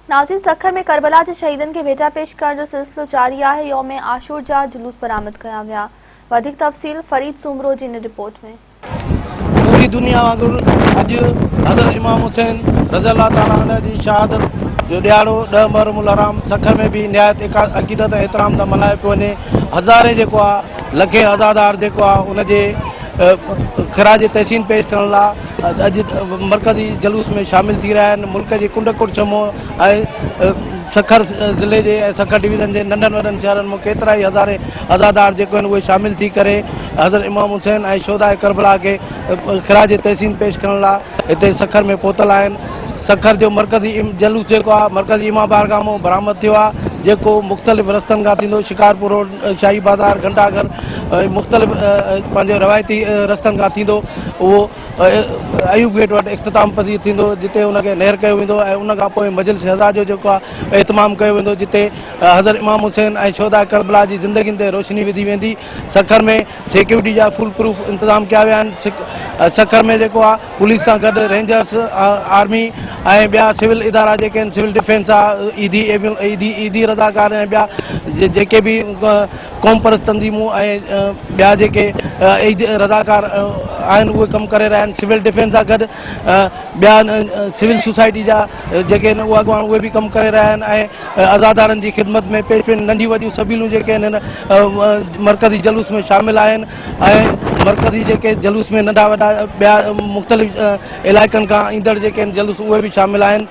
नाज़रीन, सखर में करबला के शहीदन के भेटा पेश करण जो सिलसिलो जारी है। यौम आशूर जा जुलूस बरामद कया विया। वधिक तफ़सील फरीद सूमरो जी इन रिपोर्ट में। पूरी दुनिया वांगुर अज हज़रत इमाम हुसैन रज़ियल्लाहु ताला अन्हु जी शहादत जो ॾियारो 10 मुहर्रमुल हराम सखर में भी निहायत अक़ीदत एहतराम सां मल्हायो पियो वञे। हज़ारे जेको आहे लखे अज़ादार जेको आहे उनजे ख़राज तहसीन पेश करण लाइ अॼु मरकज़ी जलूस में शामिल थी रहिया आहिनि। मुल्क जे कुंड कुड़ चमो ऐं सखर ज़िले जे ऐं सखर डिवीज़न जे नंढनि वॾनि शहरनि में केतिरा ई हज़ारे अज़ादार जेको आहिनि उहे शामिल थी करे हज़रत इमाम हुसैन ऐं शोहदा करबला के ख़राज तहसीन पेश करण लाइ हिते सखर में पहुतल आहिनि। सखर जो मरकज़ी जलूस जेको आहे मरकज़ी इमाम बारगाह मां बरामद थियो आहे, जेको मुख़्तलिफ़ रस्तनि खां थींदो। शिकारपुर रोड, शाही बाज़ार, घंटाघर, मुख़्तलिफ़ पंहिंजे रवायती रस्तनि खां थींदो। उहो अयूब गेट वटि इख़्तिताम पज़ीर थींदो, जिते उनखे नेर कयो वेंदो ऐं उन खां पोइ मजलिस हज़ा जो जेको आहे एहतमाम कयो वेंदो, जिते हज़रत इमाम हुसैन ऐं शोहदा करबला जी ज़िंदगियुनि ते रोशनी विधी वेंदी। सखर में सिक्योरिटी जा फुल प्रूफ इंतज़ाम कया विया आहिनि। सखर में जेको आहे पुलिस सां गॾु रेंजर्स, आर्मी ऐं ॿिया सिविल इदारा जेके आहिनि, सिविल डिफेंस आहे, ईदी रज़ाकार ऐं ॿिया जेके बि क़ौम परस्त तंज़ीमूं ऐं ॿिया जेके रज़ाकार आहिनि उहे कमु करे रहिया आहिनि। सिविल डिफेंस सां गॾु ॿिया सिविल सोसाइटी जा जेके आहिनि उहे अॻुवान उहे बि कमु करे रहिया आहिनि ऐं अज़ादारनि जी ख़िदमत में पेश पिन नंढियूं वॾियूं सभीलूं जेके आहिनि मरकज़ी जलूस में शामिल आहिनि ऐं मरकज़ी जेके जलूस में नंढा वॾा ॿिया मुख़्तलिफ़ इलाइक़नि खां ईंदड़ जेके आहिनि जलूस उहे बि शामिल आहिनि।